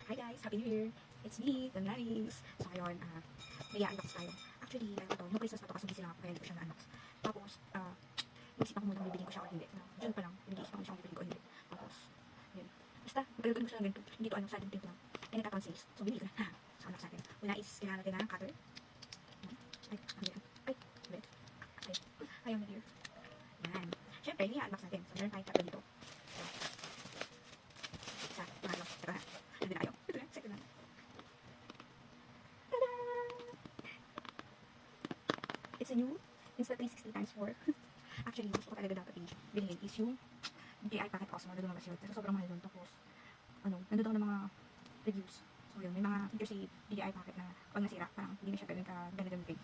Hi guys, Happy New Year! It's me, the Naris. So ngayon, may unbox tayo. Actually, no Christmas pa to kasi busy lang ako kaya hindi ko siya na-unbox. Tapos, naisip ako muna kung bibili ko siya o hindi. June pa lang, nag-iisip ako siya kung bibili ko o hindi. Tapos, yun. Basta, magkagagan ko siya ng ganito. Hindi to sudden thing lang. Kaya nagkataon sales. So, bibili ko na. So, unbox natin. Una is, kailangan natin ng cutter. Ay, ang yan. Ay, wait. Ay, ayaw na dear. Yan. Siyempre, hindi unbox natin. So, meron tayong cutter dito. So, pangalo. Ito na. Hindi na ayaw. Ito na. Second na. Tada! It's a new Insta360 times 4. Actually, gusto ko talaga dapat bilhin is yung DJI Pocket Osmo na lumabas yun. Kasi sobrang mahal yun. Tapos, nandun daw ng mga reviews. So yun, may mga features si DJI Pocket na pag nasira, parang hindi na siya ganun ka-ganda-gamitin.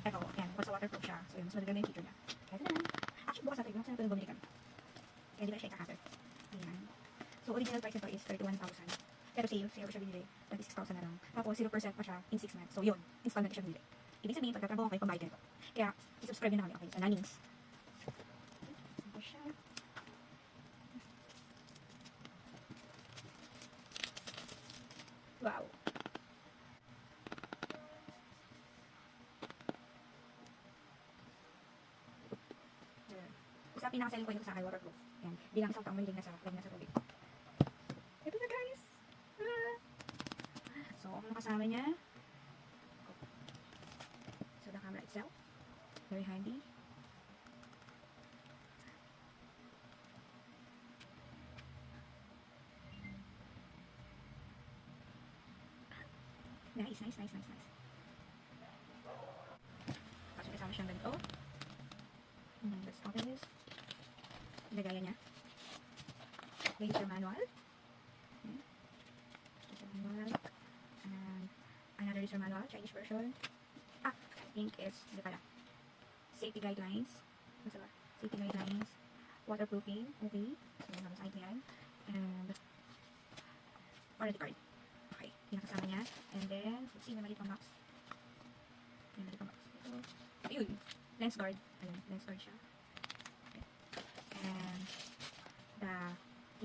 Eto, yan, once waterproof siya. So yun, mas maganda yung feature niya. Kaya ito na. Actually, bukas natin, saan natin bumili kami? Kaya di ba siya ikakater? Ayan. So, original price nito is 31,000. Pero sale ko siya binili. 26,000 na lang. Tapos, 0% pa siya in 6 months. So yun, installment ko siya binili. Ibig sabihin, pagkatrabaho kayo, pambayad nito. Kaya, isubscribe din na kami. Okay, sa Nanings. Ito siya. Wow. Isa pinaka-selling point ko sa akin, waterproof. Yan. Bilang isang taong mahilig na sa tubig. Ito na guys. So, ang kasama niya. So, the camera itself. Very handy. Nice. Tapos kasama siyang ganito. Let's open this. Lagayan niya. Laser manual. Laser manual. And another laser manual, Chinese version. I think it's, hindi pala. Safety guidelines. What's ba? Safety guidelines. Waterproofing. Okay. So, nasa side yan. And warranty card. Okay. Yung nakasama niya. And then, let's see, may maliit pang box. May maliit pang box. Ito. Ayun. Lens guard. Ayun. Lens guard siya. Okay. And the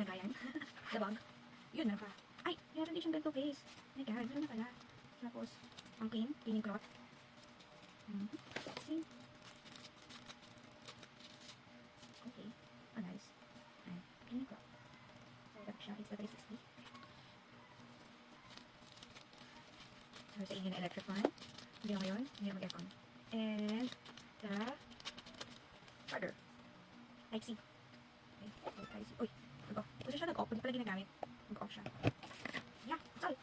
lagayan. The bag. Yun na pa. Ay! Meron din siyang ganito case. My God. Meron na pala. Tapos, ang cleaning cloth. Let's see. Okay. Oh, nice. And cleaning cloth. So, ito siya. It's the 360. So, sa inyo na electric fan. Hindi ako yun. Hindi ako mag-aircon. And the charger. Type-C. Okay. So, Type-C. Uy! Nag-off. Kasi siya nag-off. Hindi pala ginagamit. Nag-off siya. Yeah. That's all.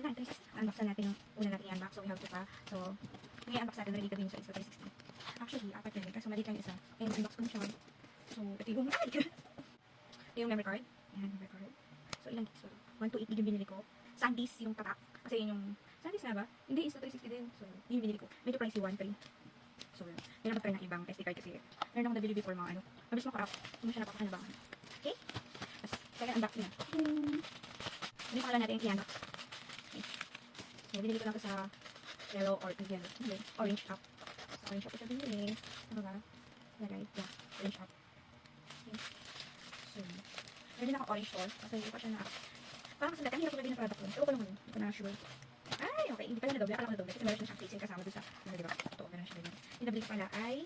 Yun lang. 360. Unboxan natin yung una natin i-unbox. So, we have to pa. So, ngayon unbox natin. Ready ka din sa Insta360. Actually, apat na rin. Kasi mali tayo isa. And unbox ko na siya. So, ito yung ito yung memory card. Ayan, memory card. So, ilang gigs. So, 128 gig yung binili ko. SanDisk yung tatak. Kasi yun yung SanDisk na ba? Hindi, Insta360 din. So, yun yung binili ko. Medyo pricey, 1.3. So, yun. Kailangan pa rin ng ibang SD card kasi meron akong nabili before mga mabilis makarap. Hindi mo siya napapakanabangan. Okay? Tapos, kaya unbox niya. Hindi pa lang natin yung i-unbox. Okay. So, binili ko lang ito sa yellow or yellow. Hindi, orange shop. Sa orange shop ko siya binili. Ano ba? Lagay. Yeah, orange shop. Okay. So, meron din ako orange store. Kasi hindi pa siya na parang kasi dati, ang hirap ko ng product ko. Ewan ko naman. Hindi ko na sure. Ay, okay. Hindi pala na doble. Akala ko na doble. Kasi meron siyang casing kasama doon sa, diba? Ito, meron siya ganyan. Yung nabili ko pala ay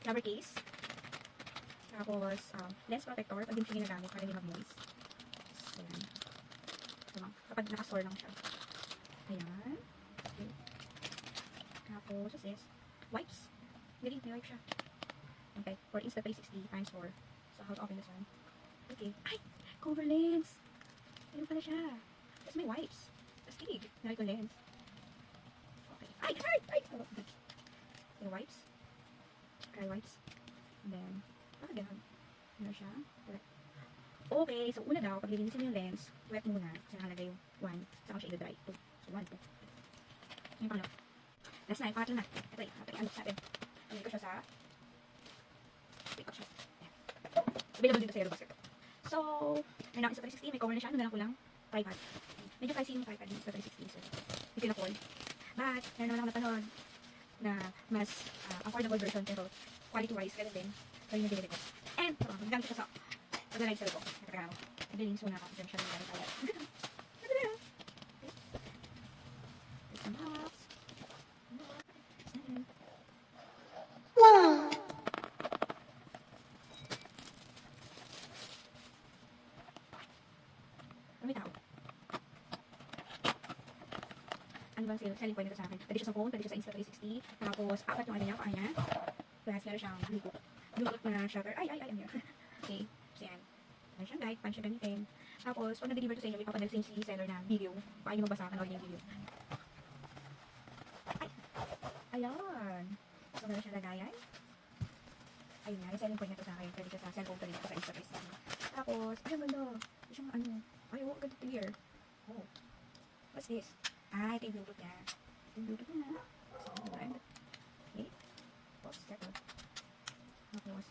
rubber case. Tapos, lens protector. Pag hindi siya ginagamit para hindi mag-moist. So, yan. So, kapag nakastore lang siya. Ayan. Okay. Tapos, what's this? Wipes. Hindi, may wipe siya. Okay. For Insta360 times 4. So, how to open this one? Okay. Ay! Cover lens! Ayun pala siya. Tapos may wipes. Astig. Nari ko lens. Okay. Ay! Oh, okay. Yung wipes. Dry wipes. And then, bakit ganun? Ano siya? Okay. So, una daw, pag lilinisin yung lens, wet muna. Kasi nakalagay yung 1. Saka siya i-dry. 2. So, 1, 2. Yung pangalawa. Last na. Yung pangatlo na. Ito eh. Unbox natin. Pagin ko siya sa pick-up shop. Ayan. Available dito sa Yellow Basket. So, meron ako Insta360. May cover na siya. Ano na lang ko lang? Tripod. Medyo pricey yung tripod yung Insta360. So, hindi ko na-fall. But, meron naman ako natanong na mas affordable version pero quality-wise, ganun din. So, yun yung binili ko. And, nagamit ko siya sa pag-live sale ko. Nagkakano. Nabiling so na ako. Diyan siya nagkakano tayo. ano ba selling point nito sa akin? Pwede siya sa phone, pwede siya sa Insta360. Tapos, apat yung ano niya, paa niya. Plus, meron siyang Bluetooth na shutter. Ay, ano yun? Okay, so yan. Meron siyang guide, paano siya gamitin. Tapos, pag na-deliver to sa inyo, may papadala sa inyo si seller na video. Paano nyo magbasa, panoorin yung video. Ay! Ayan! So, meron siyang lagayan. Ayun nga, yung selling point nito sa akin. Pwede siya sa cellphone, pwede siya sa Insta360. Tapos, ay, ang ganda. Yung siyang ano. Ay, oh, ganda clear. Oh. What's this? Ah, ito yung Bluetooth niya. Ito yung Bluetooth niya. So, band. Okay. Tapos, ito. Tapos,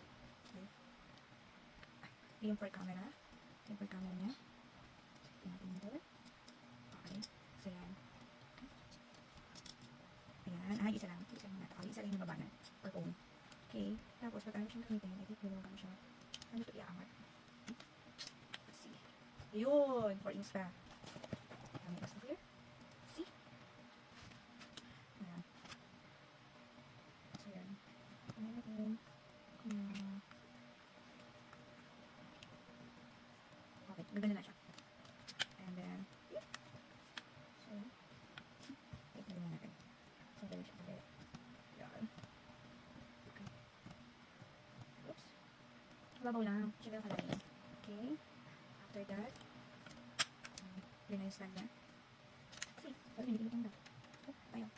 okay. Ito yung for camera. Ito yung for camera niya. Tingnan natin dito. Okay. So, yan. Ayan. Ah, isa lang. Isa lang. Okay, isa lang yung baba na. Or phone. Okay. Tapos, pag ano siyang gamitin, ito yung ano siya. Ano ito iaangat? Let's see. Yun! For Insta. Kami basta here. See? Ayan. So, yan. Ayan natin. Okay. Gaganda na siya. And then, yeah. So, wait na rin natin. So, gawin siya ulit. Yan. Okay. Oops. Babaw lang. Siya yung kalagay. Okay. After that, yun na yung stand niya. See, parang hindi pinitanda. Oh, ayaw.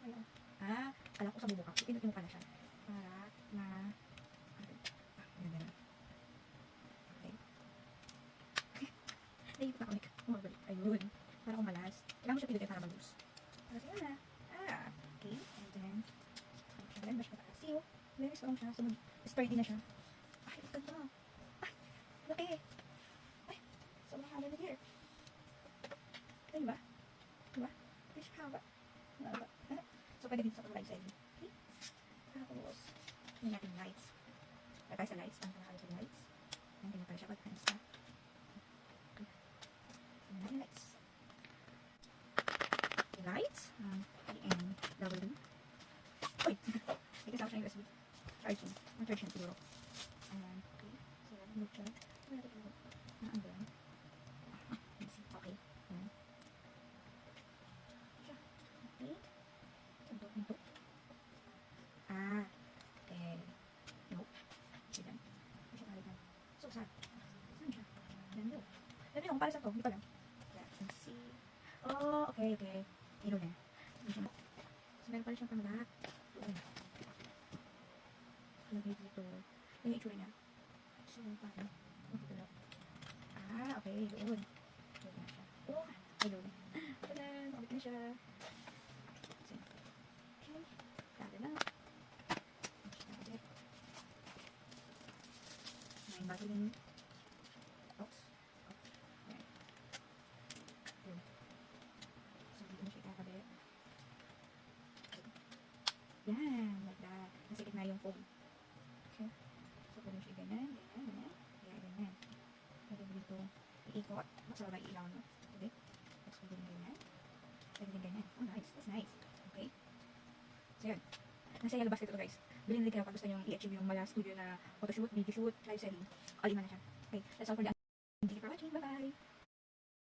Ayaw. Ah, alam ko sa bubukak. Ipindutin mo pala siya. Para na... Ayan, ayan. Okay. Nahihip na kami. Umabalik. Ayun. Para kumalas. Kailangan mo siya pindutin para mag-loose. Para siya na. Ah, okay. And then, then, bash pa tayo. See, oh. Very strong siya. So, sturdy na siya. Ay, ganda. Ay, laki. Ay, sobrang haba na here. Ayun ba? Diba? Ay, siya haba. Haba. So, pwede dito sa right side. Okay. Tapos, yun natin lights. Pagkaya sa lights. Ang nakakala sa lights. Hindi na pala siya pag-hands na. Okay. So, yun natin lights. Lights. And W. Uy! May kasama siya yung USB. Charging. Ang charge niya siguro. Ayan. Okay. So, look siya. Wala natin yung ano ba yan? Let's see. Okay. Ayan. Siya. Okay. Ito. Ito. Ah. Okay. Nope. Siya dyan. Siya pala dyan. So, saan? Saan siya? Dyan yun. Dyan yun. Para sa to. Hindi pa lang. Let's see. Oh, okay, okay. Ilo na. Hindi siya. So, meron pala siyang pang-lock. Lagay dito. Yung itsura niya. So, paano? Magdulap. Ah, okay. Yun. Yun na siya. Oh, ayun. Tada! Makabit na siya. Okay. Tada na. Tada. May battling. Oops. Ayan. Yun. So, dito na siya kakabit. Yan. Like that. Nasikip na yung foam. Okay. So, pwede siya ganyan, ganyan, ganyan. Kaya ganyan. Pwede dito iikot. Sa baba ilaw, no? Pwede. Tapos pwede din ganyan. Pwede din ganyan. Oh, nice. That's nice. Okay. So, yun. Nasa yellow basket ito, guys. Bilhin din kayo pag gusto nyo i-achieve yung mala studio na photoshoot, video shoot, live selling. All in na siya. Okay. That's all for the